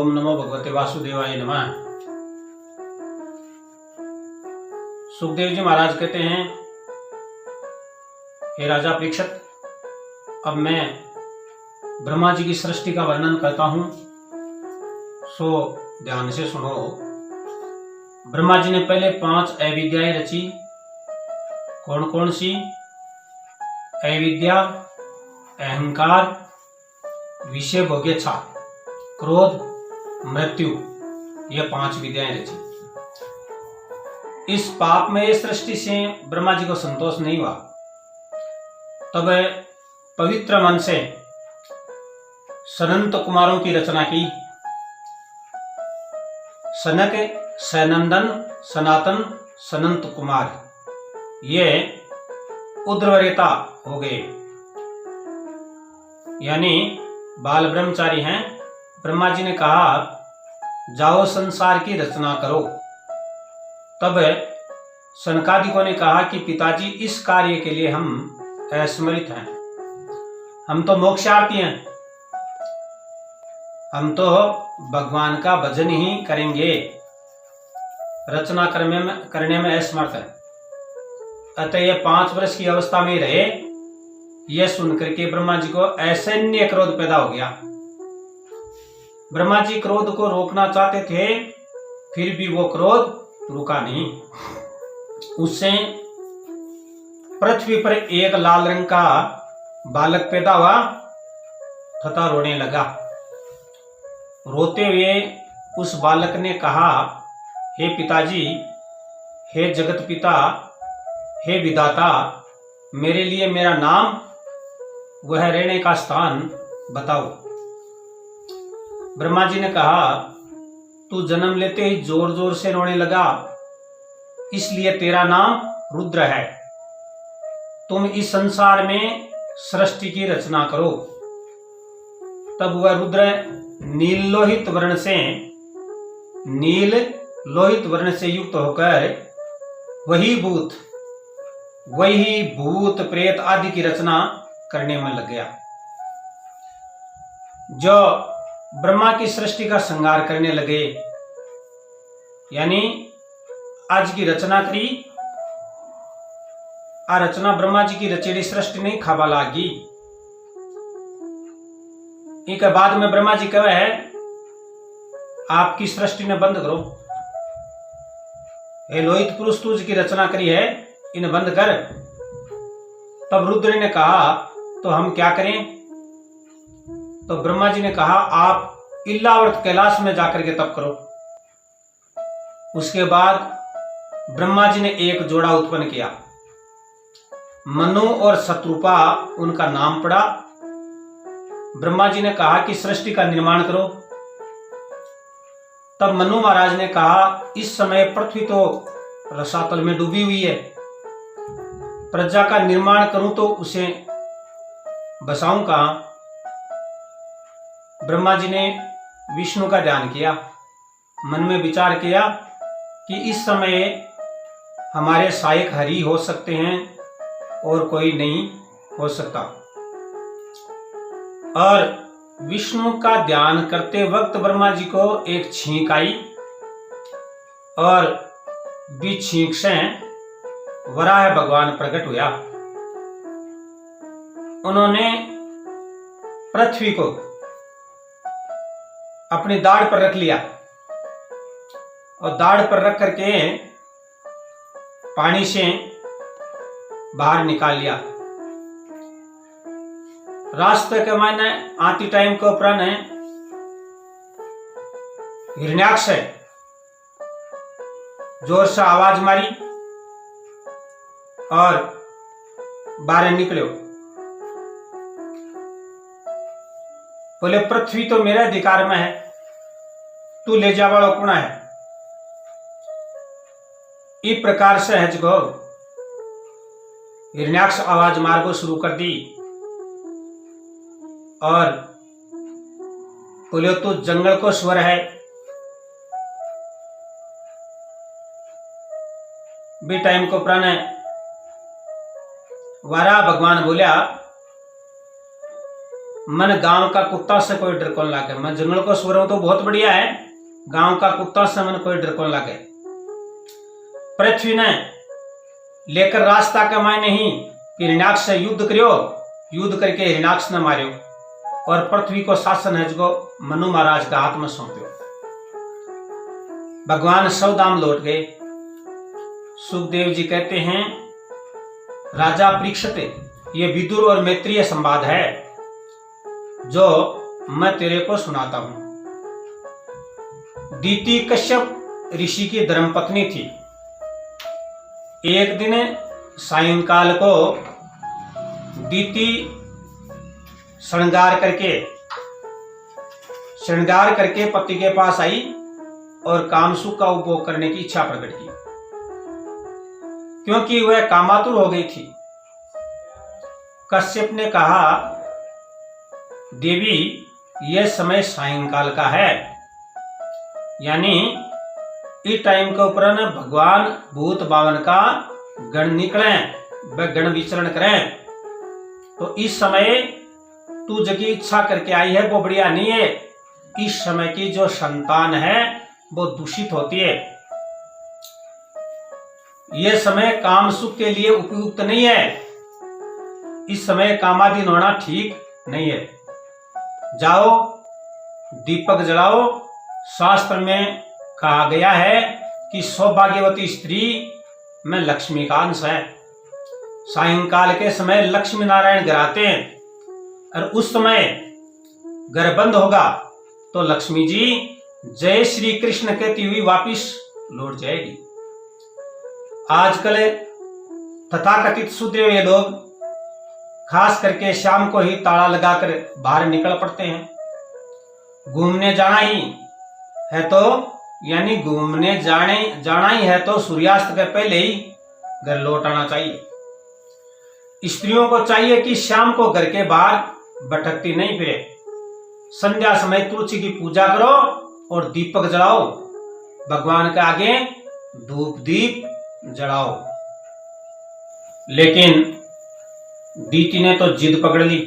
ओम नमो भगवते वासुदेवाय नमः। सुखदेव जी महाराज कहते हैं, हे राजा परीक्षित, अब मैं ब्रह्मा जी की सृष्टि का वर्णन करता हूं, सो ध्यान से सुनो। ब्रह्मा जी ने पहले 5 अविद्याएं रची। कौन कौन सी? अविद्या, अहंकार, विषय भोगेच्छा, क्रोध, मृत्यु, ये 5 विद्याएं रची। इस पापमय सृष्टि से ब्रह्मा जी को संतोष नहीं हुआ। तब पवित्र मन से सनंत कुमारों की रचना की। सनक, सनंदन, सनातन, सनंत कुमार, ये उद्रवरेता हो गए, यानी बाल ब्रह्मचारी हैं। ब्रह्मा जी ने कहा, जाओ संसार की रचना करो। तब सनकादिकों ने कहा कि पिताजी, इस कार्य के लिए हम असमर्थ हैं, हम तो मोक्षार्थी हैं, हम तो भगवान का भजन ही करेंगे, रचना करने में असमर्थ है। अतः ये 5 वर्ष की अवस्था में रहे। यह सुनकर के ब्रह्मा जी को असहनीय क्रोध पैदा हो गया। ब्रह्मा जी क्रोध को रोकना चाहते थे, फिर भी वो क्रोध रुका नहीं। उससे पृथ्वी पर एक लाल रंग का बालक पैदा हुआ तथा रोने लगा। रोते हुए उस बालक ने कहा, हे पिताजी, हे जगत पिता, हे विधाता, मेरे लिए मेरा नाम, वह रहने का स्थान बताओ। ब्रह्मा जी ने कहा, तू जन्म लेते ही जोर जोर से रोने लगा, इसलिए तेरा नाम रुद्र है। तुम इस संसार में सृष्टि की रचना करो। तब वह रुद्र नील लोहित वर्ण से युक्त होकर वही भूत प्रेत आदि की रचना करने में लग गया। जो ब्रह्मा की सृष्टि का संहार करने लगे, यानी आज की रचना करी। आ रचना ब्रह्मा जी की रचेड़ी सृष्टि नहीं खाबा लागी। एक बाद में ब्रह्मा जी कहे है, आपकी सृष्टि ने बंद करो। हे लोहित पुरुष, तू की रचना करी है, इन्हें बंद कर। तब रुद्र ने कहा, तो हम क्या करें? तो ब्रह्मा जी ने कहा, आप इल्लावर्त कैलाश में जाकर के तप करो। उसके बाद ब्रह्मा जी ने एक जोड़ा उत्पन्न किया। मनु और शत्रुपा उनका नाम पड़ा। ब्रह्मा जी ने कहा कि सृष्टि का निर्माण करो। तब मनु महाराज ने कहा, इस समय पृथ्वी तो रसातल में डूबी हुई है, प्रजा का निर्माण करूं तो उसे बसाऊं कहां? ब्रह्मा जी ने विष्णु का ध्यान किया, मन में विचार किया कि इस समय हमारे सहायक हरि हो सकते हैं और कोई नहीं हो सकता। और विष्णु का ध्यान करते वक्त ब्रह्मा जी को एक छींक आई और बीच छींक से वराह भगवान प्रकट हुआ। उन्होंने पृथ्वी को अपनी दाढ़ पर रख लिया और दाढ़ पर रख करके पानी से बाहर निकाल लिया। रास्ते के मायने आती टाइम को उपरांत हिरण्याक्ष जोर से आवाज मारी और बाहर निकलो। बोले, पृथ्वी तो मेरे अधिकार में है, तू ले जा वाला कौन है? इस प्रकार से है जो हिरण्याक्ष आवाज मारगो शुरू कर दी और बोले, तो जंगल को स्वर है। बी टाइम को प्राण वारा भगवान बोलिया, मन गांव का कुत्ता से कोई डर कौन लागे। मैं जंगल को सुअर हूं तो बहुत बढ़िया है, गांव का कुत्ता से मन कोई डर कौन लागे। पृथ्वी ने लेकर रास्ता के मायने ही हिरण्याक्ष से युद्ध करियो, युद्ध करके हिरण्याक्ष ने मारियो और पृथ्वी को शासन है जो मनु महाराज का हाथ में सौंप्यो। भगवान सौदाम लौट गए। सुखदेव जी कहते हैं, राजा परीक्षित, ये विदुर और मैत्रीय संवाद है जो मैं तेरे को सुनाता हूं। दीति कश्यप ऋषि की धर्मपत्नी थी। एक दिन सायंकाल को दीति श्रृंगार करके पति के पास आई और कामसुख का उपभोग करने की इच्छा प्रकट की, क्योंकि वह कामातुर हो गई थी। कश्यप ने कहा, देवी यह समय सायंकाल का है, यानी इस टाइम के ऊपर न भगवान भूत बावन का गण निकले, वह गण विचरण करें, तो इस समय तू जो की इच्छा करके आई है वो बढ़िया नहीं है। इस समय की जो संतान है वो दूषित होती है। यह समय काम सुख के लिए उपयुक्त नहीं है। इस समय कामाधीन होना ठीक नहीं है। जाओ दीपक जलाओ। शास्त्र में कहा गया है कि सौभाग्यवती स्त्री में लक्ष्मी का अंश है। सायंकाल के समय लक्ष्मी नारायण घर आते हैं और उस समय घर बंद होगा तो लक्ष्मी जी जय श्री कृष्ण कहती हुई वापिस लौट जाएगी। आजकल तथाकथित सुधरे लोग खास करके शाम को ही ताला लगाकर बाहर निकल पड़ते हैं। घूमने जाना ही है तो यानी घूमने जाना ही है तो सूर्यास्त के पहले ही घर लौट आना चाहिए। स्त्रियों को चाहिए कि शाम को घर के बाहर भटकती नहीं फिरे। संध्या समय तुलसी की पूजा करो और दीपक जलाओ, भगवान के आगे धूप दीप जलाओ। लेकिन दीति ने तो जिद पकड़ ली।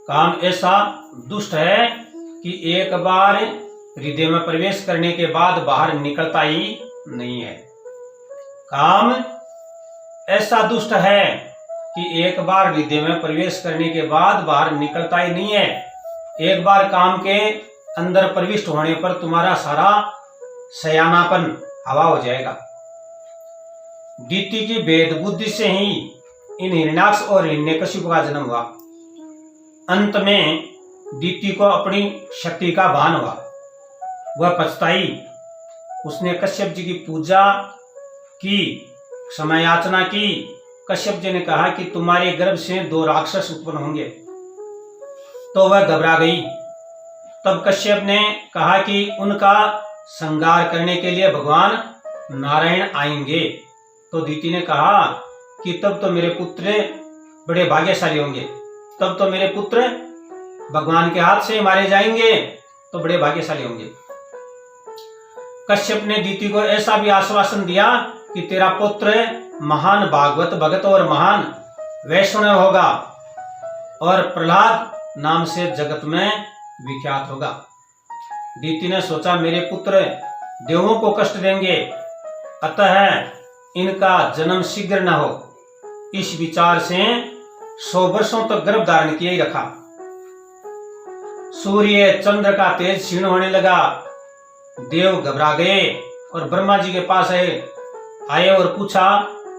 काम ऐसा दुष्ट है कि एक बार हृदय में प्रवेश करने के बाद बाहर निकलता ही नहीं है। काम ऐसा दुष्ट है कि एक बार हृदय में प्रवेश करने के बाद बाहर निकलता ही नहीं है। एक बार काम के अंदर प्रविष्ट होने पर तुम्हारा सारा सयानापन हवा हो जाएगा। दीति की भेद बुद्धि से ही इन हिरण्याक्ष और हिरण्यकशिपु का जन्म हुआ। अंत में दीति को अपनी शक्ति का भान हुआ। वह पछताई। उसने कश्यप जी की पूजा की, क्षमा याचना की। कश्यप जी ने कहा कि तुम्हारे गर्भ से 2 राक्षस उत्पन्न होंगे, तो वह घबरा गई। तब कश्यप ने कहा कि उनका संहार करने के लिए भगवान नारायण आएंगे। तो दीति ने कहा कि तब तो मेरे पुत्र बड़े भाग्यशाली होंगे, तब तो मेरे पुत्र भगवान के हाथ से मारे जाएंगे, तो बड़े भाग्यशाली होंगे। कश्यप ने दीति को ऐसा भी आश्वासन दिया कि तेरा पुत्र महान भागवत भगत और महान वैष्णव होगा और प्रहलाद नाम से जगत में विख्यात होगा। दीति ने सोचा मेरे पुत्र देवों को कष्ट देंगे, अतः इनका जन्म शीघ्र न हो। इस विचार से 100 वर्षों तक गर्भ धारण किए ही रखा। सूर्य चंद्र का तेज क्षीण होने लगा। देव घबरा गए और ब्रह्मा जी के पास आए और पूछा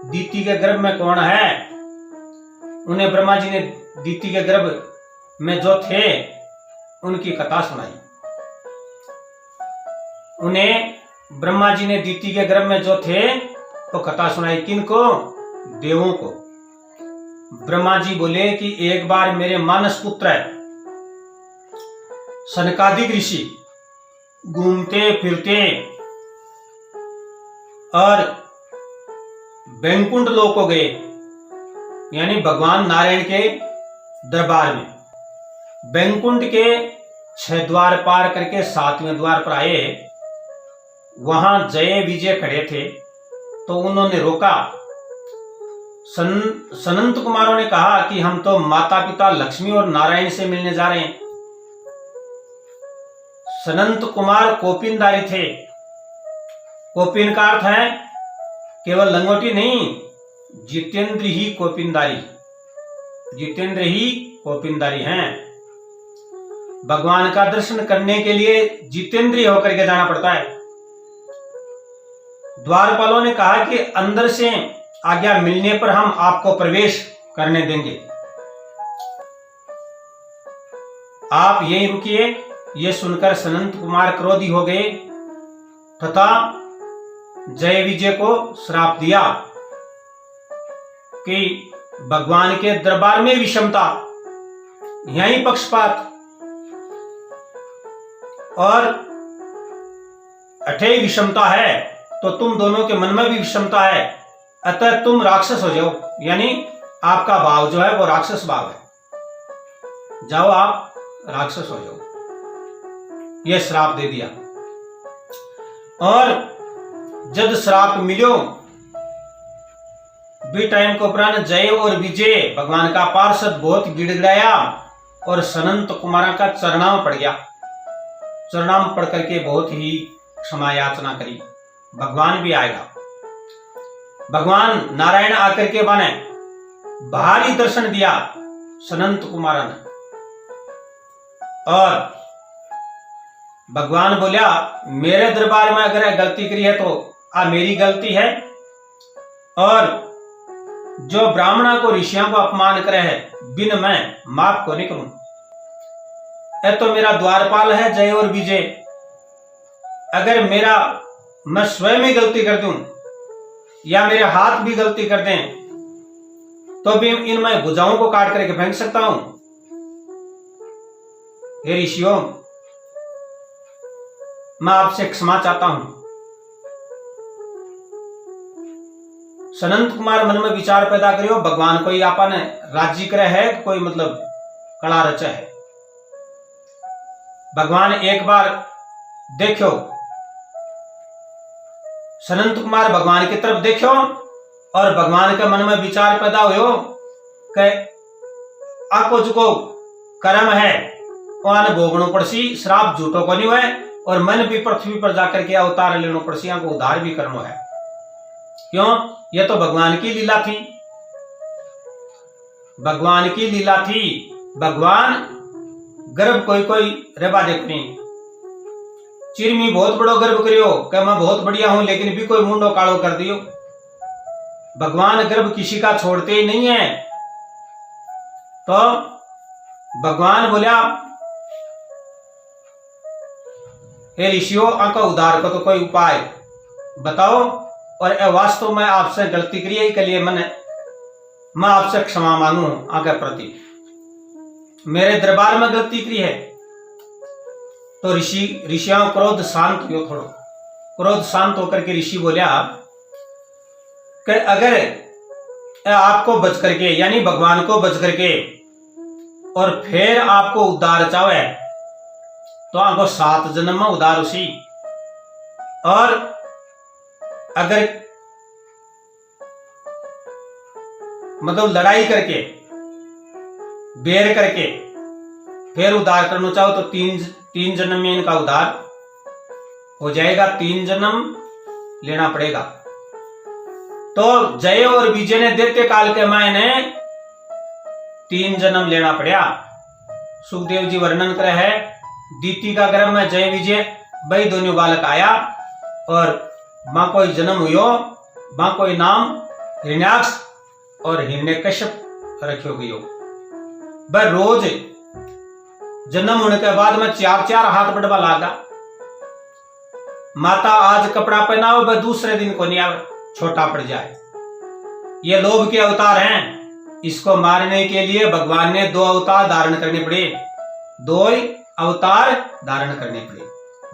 दीति के गर्भ में कौन है। उन्हें ब्रह्मा जी ने दीति के गर्भ में जो थे उनकी कथा सुनाई। उन्हें ब्रह्मा जी ने दीति के गर्भ में जो थे तो कथा सुनाई। किनको? देवों को। ब्रह्मा जी बोले कि एक बार मेरे मानस पुत्र सनकादिक ऋषि घूमते फिरते और वैकुंठ लोक को गए, यानी भगवान नारायण के दरबार में। वैकुंठ के 6 द्वार पार करके 7वें द्वार पर आए। वहां जय विजय खड़े थे तो उन्होंने रोका। सनंत कुमारों ने कहा कि हम तो माता पिता लक्ष्मी और नारायण से मिलने जा रहे हैं। सनंत कुमार कोपिनदारी थे। कोपिन का अर्थ है केवल लंगोटी नहीं, जितेंद्र ही कोपिनदारी, जितेंद्र ही कोपिनदारी हैं। भगवान का दर्शन करने के लिए जितेंद्रिय होकर के जाना पड़ता है। द्वारपालों ने कहा कि अंदर से आज्ञा मिलने पर हम आपको प्रवेश करने देंगे, आप यहीं रुकिए। ये सुनकर सनंत कुमार क्रोधी हो गए तथा जय विजय को श्राप दिया कि भगवान के दरबार में विषमता, यहीं पक्षपात और अठे विषमता है, तो तुम दोनों के मन में भी विषमता है, अतः तुम राक्षस हो जाओ। यानी आपका भाव जो है वो राक्षस भाव है, जाओ आप राक्षस हो जाओ। यह श्राप दे दिया। और जब श्राप मिलो बी टाइम को प्राण जय और विजय भगवान का पार्षद बहुत गिड़गिड़ाया और सनंत कुमार का चरणाम पड़ गया। चरणाम पढ़ करके बहुत ही क्षमा याचना करी, भगवान भी आएगा। भगवान नारायण आकर के बने भारी दर्शन दिया सनंत कुमार ने। और भगवान बोला मेरे दरबार में अगर गलती करी है तो मेरी गलती है, और जो ब्राह्मणों को ऋषियों को अपमान करे है बिन मैं माफ को नहीं करूं। यह तो मेरा द्वारपाल है जय और विजय, अगर मैं स्वयं ही गलती कर दूं या मेरे हाथ भी गलती कर दें तो भी इन मैं भुजाओं को काट करके फेंक सकता हूं। हे ऋषियों, मैं आपसे क्षमा चाहता हूं। सनंत कुमार मन में विचार पैदा करियो, भगवान कोई आपा ने राज्य करे है, कोई मतलब कला रचा है। भगवान एक बार देखो, सनंत कुमार भगवान की तरफ देखो और भगवान के मन में विचार पैदा हो कि आपको जो कर्म है वहां भोगनो पड़सी, श्राप झूठो को नहीं हुए, और मन भी पृथ्वी पर जाकर के अवतार लेनो पड़सी, को उद्धार भी करना है। क्यों? यह तो भगवान की लीला थी, भगवान की लीला थी। भगवान गर्भ कोई कोई रेबा देखनी, चिरमी बहुत बड़ो गर्भ करियो कि मैं बहुत बढ़िया हूं, लेकिन भी कोई मुंडो कालो कर दियो। भगवान गर्भ किसी का छोड़ते ही नहीं है। तो भगवान बोला हे ऋषियों, आका उद्धार का तो कोई उपाय बताओ, और वास्तव में आपसे गलती करी के लिए मैं आपसे क्षमा मांगू आगे प्रति, मेरे दरबार में गलती करी है। तो ऋषियों क्रोध शांत हो, थोड़ा क्रोध शांत होकर के ऋषि बोला कि अगर आपको बच करके यानी भगवान को बच करके और फिर आपको उद्धार चाहे तो आपको 7 जन्म में उद्धार उसी, और अगर मतलब लड़ाई करके बेर करके फिर उद्धार करना चाहो तो 3 जन्म में इनका उद्धार हो जाएगा, 3 जन्म लेना पड़ेगा। तो जय और विजय ने दैत्य काल के मायने 3 जन्म लेना पड़ा। सुखदेव जी वर्णन करे है, दीति का गर्भ में जय विजय भाई दोनों बालक आया और मां कोई जन्म हुयो, मां कोई नाम हिरण्याक्ष और हिरण्यकश्यप रखियो गयो। वह रोज जन्म होने के बाद में 4-4 हाथ बढ़वा लागा। माता आज कपड़ा पहनाओ वह दूसरे दिन को नहीं आवे, छोटा पड़ जाए। ये लोभ के अवतार हैं, इसको मारने के लिए भगवान ने 2 अवतार धारण करने पड़े, 2 अवतार धारण करने पड़े,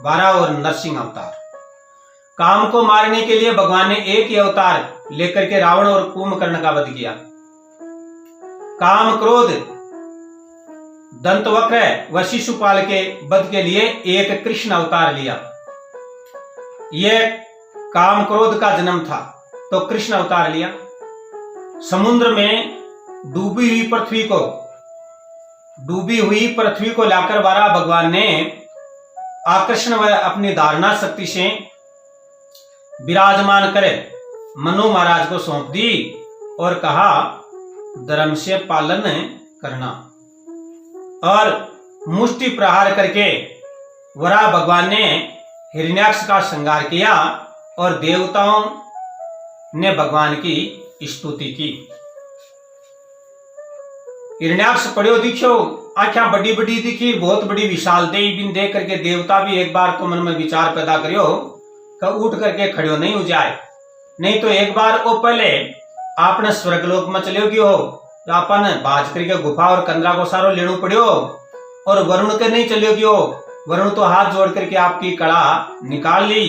12 और नरसिंह अवतार। काम को मारने के लिए भगवान ने एक ही अवतार लेकर के रावण और कुंभकर्ण का वध किया। काम क्रोध दंतवक्र व शिशुपाल के वध के लिए एक कृष्ण अवतार लिया। यह काम क्रोध का जन्म था तो कृष्ण अवतार लिया। समुद्र में डूबी हुई पृथ्वी को लाकर वराह भगवान ने आकर्षण व अपनी धारणा शक्ति से विराजमान कर मनु महाराज को सौंप दी और कहा धर्म से पालन करना। और मुष्टि प्रहार करके वराह भगवान ने हिरण्याक्ष का संहार किया और देवताओं ने भगवान की स्तुति की। हिरण्याक्ष पड़ियो दिखियो, आंखें बड़ी बड़ी दिखी, बहुत बड़ी विशाल देही बिन देख करके देवता भी एक बार तो मन में विचार पैदा करियो कि उठ करके खड़ियो नहीं हो जाए, नहीं तो एक बार वो पहले आपने स्वर्गलोक में चले गयो तो अपन बाज करके गुफा और कंदरा को सारो लेनो पड़ियो, और वरुण के नहीं चले गयो, वरुण तो हाथ जोड़ करके आपकी कड़ा निकाल ली।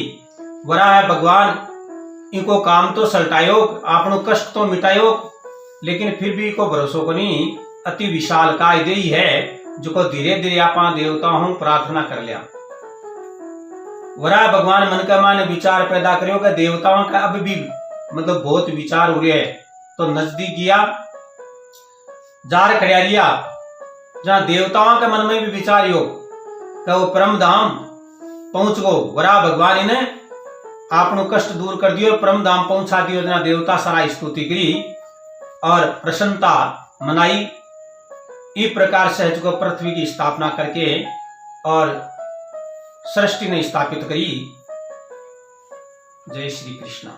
वराह है भगवान इनको काम तो सल्टायो, आपनो कष्ट तो मिटायो, लेकिन फिर भी इको भरोसो को नहीं अति विशाल काय देही है जो धीरे धीरे आपा देवताओं प्रार्थना कर लिया। वराह भगवान मन का मान विचार पैदा करियो कि देवताओं का अब भी मतलब बहुत विचार हो रहे है, तो नजदीक गया जार खड़ा लिया जहां देवताओं के मन में भी विचार हो कि वो परम धाम पहुंच गो। वराह भगवान इन्हें आपनो कष्ट दूर कर दियो, परम धाम पहुंचा दियो। जहां देवता सारा स्तुति करी और प्रसन्नता मनाई। इस प्रकार से को पृथ्वी की स्थापना करके और सृष्टि ने स्थापित करी। जय श्री कृष्ण।